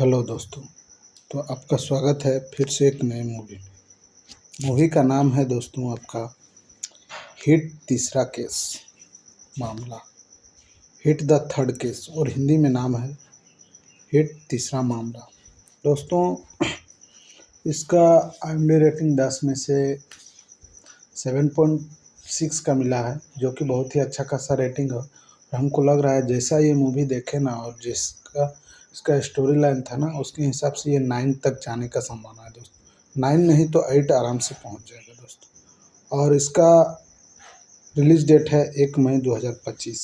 Hello दोस्तों। तो आपका स्वागत है फिर से एक नए मूवी में। मूवी का नाम है दोस्तों आपका हिट तीसरा केस मामला, हिट द थर्ड केस, और हिंदी में नाम है हिट तीसरा मामला। दोस्तों, इसका IMDb रेटिंग 10 में से 7.6 का मिला है, जो कि बहुत ही अच्छा खासा रेटिंग है। और हमको लग रहा है जैसा ये मूवी देखे ना और जिसका इसका स्टोरी लाइन था ना, उसके हिसाब से ये 9 तक जाने का संभावना है दोस्तों। 9 नहीं तो 8 आराम से पहुंच जाएगा दोस्तों। और इसका रिलीज डेट है 1 मई 2025।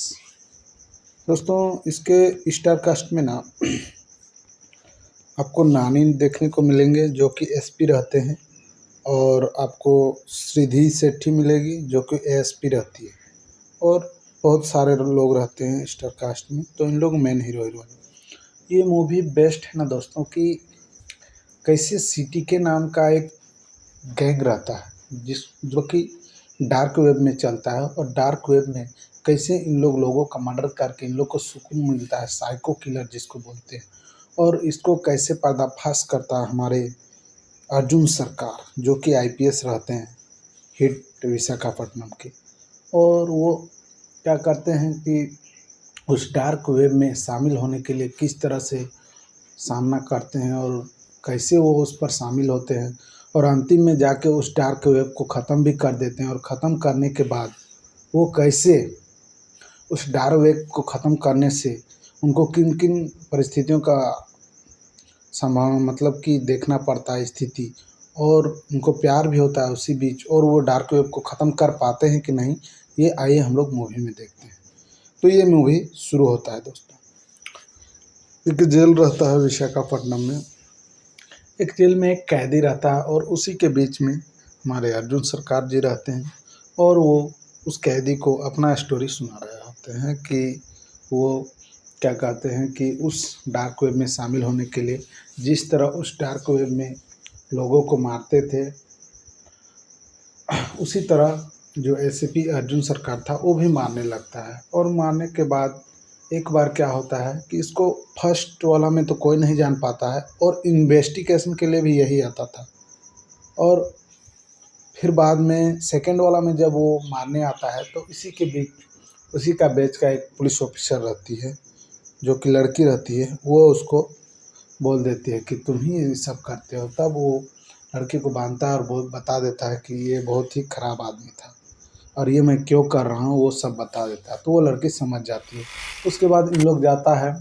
दोस्तों, इसके स्टार कास्ट में ना आपको नानी देखने को मिलेंगे जो कि SP रहते हैं, और आपको श्रीधि सेठी मिलेगी जो कि ASP रहती है, और बहुत सारे लोग रहते हैं स्टार कास्ट में। तो इन लोग मेन हीरो हीरोइन। ये मूवी बेस्ट है ना दोस्तों कि कैसे CTK नाम का एक गैंग रहता है जो कि डार्क वेब में चलता है, और डार्क वेब में कैसे इन लोगों का मर्डर करके इन लोग को सुकून मिलता है, साइको किलर जिसको बोलते हैं। और इसको कैसे पर्दाफाश करता है हमारे अर्जुन सरकार, जो कि IPS रहते हैं हिट विशाखापट्टनम के। और वो क्या करते हैं कि उस डार्क वेब में शामिल होने के लिए किस तरह से सामना करते हैं, और कैसे वो उस पर शामिल होते हैं, और अंतिम में जाके उस डार्क वेब को ख़त्म भी कर देते हैं। और ख़त्म करने के बाद वो कैसे उस डार्क वेब को ख़त्म करने से उनको किन किन परिस्थितियों का संभावना मतलब कि देखना पड़ता है स्थिति, और उनको प्यार भी होता है उसी बीच, और वो डार्क वेब को ख़त्म कर पाते हैं कि नहीं, ये आइए हम लोग मूवी में देखते हैं। तो ये मूवी शुरू होता है दोस्तों। एक जेल रहता है विशाखापट्टनम में। एक जेल में एक कैदी रहता है, और उसी के बीच में हमारे अर्जुन सरकार जी रहते हैं, और वो उस कैदी को अपना स्टोरी सुना रहे होते हैं कि वो क्या कहते हैं कि उस डार्क वेब में शामिल होने के लिए जिस तरह उस डार्क वेब में लोगों को मारते थे, उसी तरह जो ACP अर्जुन सरकार था वो भी मारने लगता है। और मारने के बाद एक बार क्या होता है कि इसको फर्स्ट वाला में तो कोई नहीं जान पाता है, और इन्वेस्टिगेशन के लिए भी यही आता था। और फिर बाद में सेकंड वाला में जब वो मारने आता है तो इसी के बीच उसी का बैच का एक पुलिस ऑफिसर रहती है जो कि लड़की रहती है, वो उसको बोल देती है कि तुम ही ये सब करते हो। तब वो लड़की को बांधता है और बहुत बता देता है कि ये बहुत ही खराब आदमी था, और ये मैं क्यों कर रहा हूँ वो सब बता देता है। तो वो लड़की समझ जाती है। उसके बाद इन लोग जाता है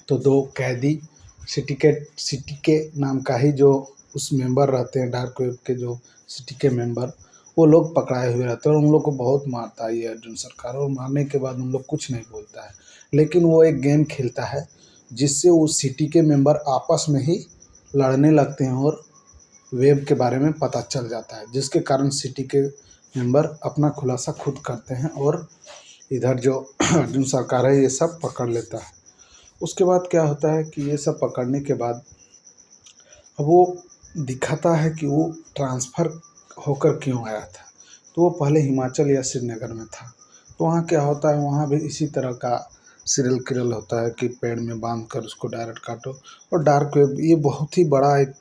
तो दो कैदी CTK नाम का ही जो उस मेंबर रहते हैं डार्क वेब के, जो CTK मेंबर, वो लोग पकड़ाए हुए रहते हैं, और उन लोग को बहुत मारता है ये अर्जुन सरकार। और मारने के बाद उन लोग कुछ नहीं बोलता है, लेकिन वो एक गेम खेलता है जिससे वो CTK मेंबर आपस में ही लड़ने लगते हैं, और वेब के बारे में पता चल जाता है, जिसके कारण CTK मेंबर अपना खुलासा खुद करते हैं, और इधर जो अर्जुन सरकार है ये सब पकड़ लेता है। उसके बाद क्या होता है कि ये सब पकड़ने के बाद अब वो दिखाता है कि वो ट्रांसफ़र होकर क्यों आया था। तो वो पहले हिमाचल या श्रीनगर में था। तो वहाँ क्या होता है, वहाँ भी इसी तरह का सीरियल किरल होता है कि पेड़ में बांध कर उसको डायरेक्ट काटो। और डार्क वेब ये बहुत ही बड़ा एक,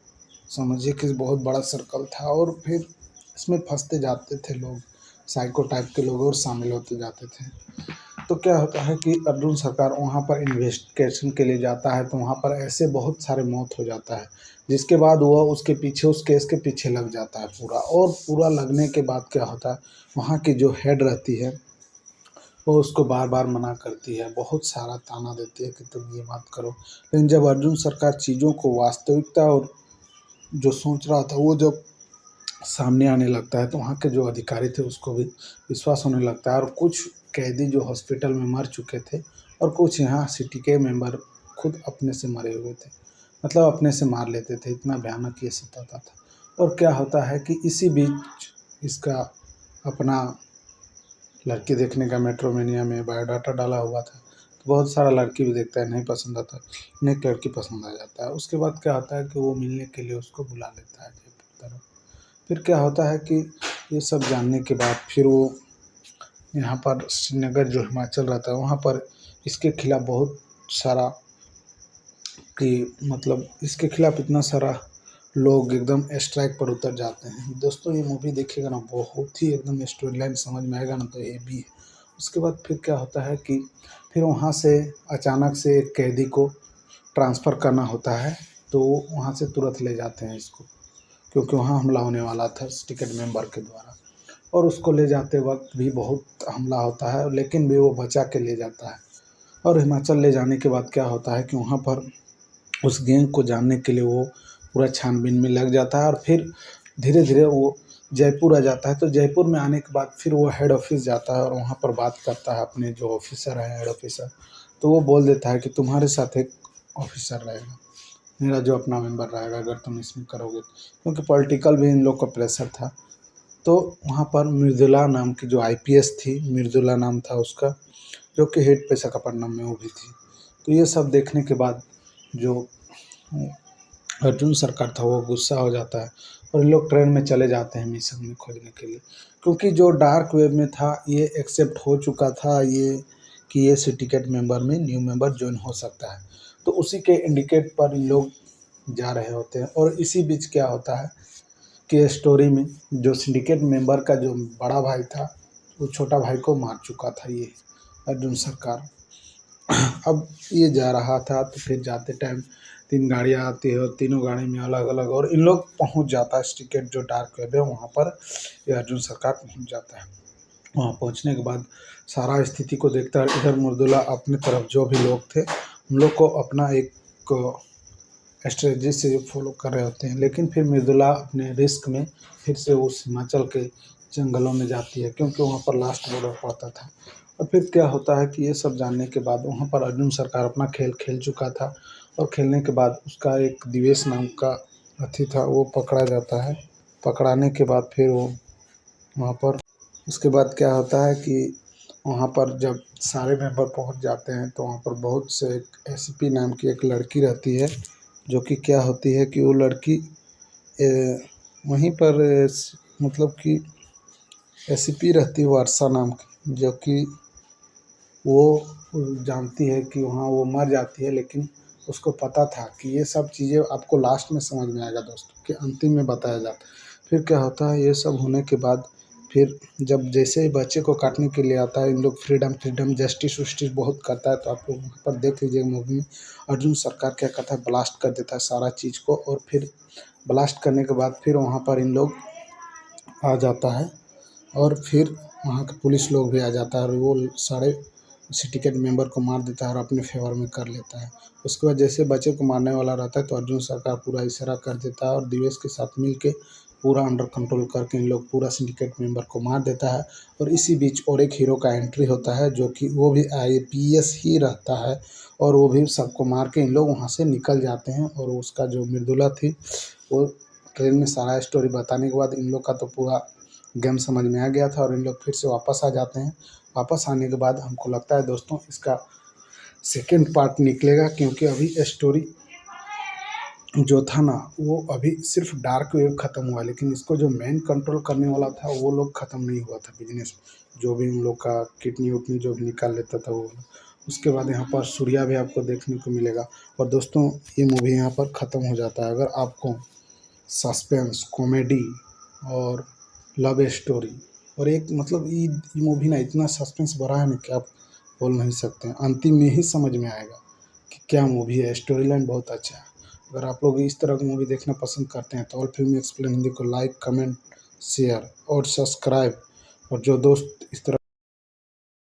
समझिए कि बहुत बड़ा सर्कल था, और फिर इसमें फंसते जाते थे लोग, साइको टाइप के लोग, और शामिल होते जाते थे। तो क्या होता है कि अर्जुन सरकार वहाँ पर इन्वेस्टिगेशन के लिए जाता है, तो वहाँ पर ऐसे बहुत सारे मौत हो जाता है, जिसके बाद वह उसके पीछे उस केस के पीछे लग जाता है पूरा। और पूरा लगने के बाद क्या होता है, वहाँ की जो हेड रहती है वो उसको बार बार मना करती है, बहुत सारा ताना देती है कि तुम ये मत करो। लेकिन जब अर्जुन सरकार चीज़ों को वास्तविकता और जो सोच रहा था वो जब सामने आने लगता है, तो वहाँ के जो अधिकारी थे उसको भी विश्वास होने लगता है। और कुछ कैदी जो हॉस्पिटल में मर चुके थे, और कुछ यहाँ CTK मेंबर खुद अपने से मरे हुए थे, मतलब अपने से मार लेते थे, इतना भयानक ये सताता था। और क्या होता है कि इसी बीच इसका अपना लड़की देखने का मेट्रोमेनिया में बायोडाटा डाला हुआ था, तो बहुत सारा लड़की भी देखता है, नहीं पसंद आता, उन्हें एक लड़की पसंद आ जाता है। उसके बाद क्या होता है कि वो मिलने के लिए उसको बुला लेता है जयपुर तरफ। फिर क्या होता है कि ये सब जानने के बाद फिर वो यहाँ पर श्रीनगर जो हिमाचल रहता है वहाँ पर इसके खिलाफ बहुत सारा कि मतलब इसके खिलाफ इतना सारा लोग एकदम स्ट्राइक पर उतर जाते हैं। दोस्तों ये मूवी देखिएगा ना, बहुत ही एकदम स्टोरी लाइन समझ में आएगा ना, तो ये भी है। उसके बाद फिर क्या होता है कि फिर वहाँ से अचानक से एक कैदी को ट्रांसफ़र करना होता है, तो वहाँ से तुरंत ले जाते हैं इसको, क्योंकि वहाँ हमला होने वाला था टिकट मेंबर के द्वारा। और उसको ले जाते वक्त भी बहुत हमला होता है, लेकिन भी वो बचा के ले जाता है। और हिमाचल ले जाने के बाद क्या होता है कि वहाँ पर उस गैंग को जानने के लिए वो पूरा छानबीन में लग जाता है, और फिर धीरे धीरे वो जयपुर आ जाता है। तो जयपुर में आने के बाद फिर वो हेड ऑफिस जाता है और वहाँ पर बात करता है अपने जो ऑफिसर हैं, हेड ऑफिसर। तो वो बोल देता है कि तुम्हारे साथ एक ऑफिसर रहेगा, मेरा जो अपना मेंबर रहेगा, अगर तुम इसमें करोगे, क्योंकि पॉलिटिकल भी इन लोग का प्रेशर था। तो वहाँ पर मृदुला नाम की जो आईपीएस थी, मृदुला नाम था उसका, जो कि हेड विशाखापट्टनम में वो भी थी। तो ये सब देखने के बाद जो अर्जुन सरकार था वो गुस्सा हो जाता है, और ये लोग ट्रेन में चले जाते हैं मिशन में खोजने के लिए, क्योंकि जो डार्क वेब में था ये एक्सेप्ट हो चुका था ये, कि ये टिकट मेंबर में न्यू मेंबर ज्वाइन हो सकता है। तो उसी के इंडिकेट पर इन लोग जा रहे होते हैं। और इसी बीच क्या होता है कि स्टोरी में जो सिंडिकेट मेंबर का जो बड़ा भाई था, वो छोटा भाई को मार चुका था ये अर्जुन सरकार। अब ये जा रहा था, तो फिर जाते टाइम 3 गाड़ियाँ आती है, और तीनों गाड़ी में अलग-अलग, और इन लोग पहुँच जाता है टिकट जो डार्क वेब है वहाँ पर, ये अर्जुन सरकार पहुँच जाता है। वहाँ पहुँचने के बाद सारा स्थिति को देखता है। इधर मुर्दुला अपनी तरफ जो भी लोग थे, उन लोग को अपना एक स्ट्रेटजी से फॉलो कर रहे होते हैं, लेकिन फिर मृदुला अपने रिस्क में फिर से उस हिमाचल के जंगलों में जाती है, क्योंकि वहाँ पर लास्ट बॉर्डर पड़ता था। और फिर क्या होता है कि ये सब जानने के बाद वहाँ पर अर्जुन सरकार अपना खेल खेल चुका था, और खेलने के बाद उसका एक दिवेश नाम का हाथी था, वो पकड़ा जाता है। पकड़ाने के बाद फिर वो वहाँ पर, उसके बाद क्या होता है कि वहाँ पर जब सारे मेंबर पहुँच जाते हैं, तो वहाँ पर बहुत से एक एसीपी नाम की एक लड़की रहती है, जो कि क्या होती है कि वो लड़की वहीं पर मतलब कि एसीपी रहती है वर्षा नाम की, जो कि वो जानती है कि वहाँ वो मर जाती है, लेकिन उसको पता था कि ये सब चीज़ें आपको लास्ट में समझ में आएगा दोस्तों, कि अंतिम में बताया जाता है। फिर क्या होता है, ये सब होने के बाद फिर जब जैसे ही बच्चे को काटने के लिए आता है, इन लोग फ्रीडम फ्रीडम जस्टिस वस्टिस बहुत करता है। तो आप लोग वहाँ पर देख लीजिएगा मूवी में, अर्जुन सरकार क्या करता है, ब्लास्ट कर देता है सारा चीज़ को, और फिर ब्लास्ट करने के बाद फिर वहाँ पर इन लोग आ जाता है, और फिर वहाँ के पुलिस लोग भी आ जाता है, और वो सारे उसी टिकट मेंबर को मार देता है और अपने फेवर में कर लेता है। उसके बाद जैसे बच्चे को मारने वाला रहता है, तो अर्जुन सरकार पूरा इशारा कर देता है, और दिवेश के साथ मिल के पूरा अंडर कंट्रोल करके इन लोग पूरा सिंडिकेट मेंबर को मार देता है। और इसी बीच और एक हीरो का एंट्री होता है, जो कि वो भी आईपीएस ही रहता है, और वो भी सबको मार के इन लोग वहाँ से निकल जाते हैं। और उसका जो मृदुला थी, वो ट्रेन में सारा स्टोरी बताने के बाद इन लोग का तो पूरा गेम समझ में आ गया था, और इन लोग फिर से वापस आ जाते हैं। वापस आने के बाद हमको लगता है दोस्तों इसका सेकंड पार्ट निकलेगा, क्योंकि अभी स्टोरी जो था ना, वो अभी सिर्फ डार्क वेब ख़त्म हुआ, लेकिन इसको जो मेन कंट्रोल करने वाला था वो लोग ख़त्म नहीं हुआ था बिजनेस, जो भी उन लोग का किडनी उडनी जो भी निकाल लेता था वो। उसके बाद यहाँ पर सूर्या भी आपको देखने को मिलेगा। और दोस्तों ये मूवी यहाँ पर ख़त्म हो जाता है। अगर आपको सस्पेंस, कॉमेडी और लव स्टोरी, और एक मतलब ये मूवी ना इतना सस्पेंस भरा है ना कि आप बोल नहीं सकते हैं। अंतिम में ही समझ में आएगा कि क्या मूवी है। स्टोरी लाइन बहुत अच्छा है। अगर आप लोग इस तरह की मूवी देखना पसंद करते हैं, तो ऑल फिल्म एक्सप्लेन हिंदी को लाइक, कमेंट, शेयर और सब्सक्राइब, और जो दोस्त इस तरह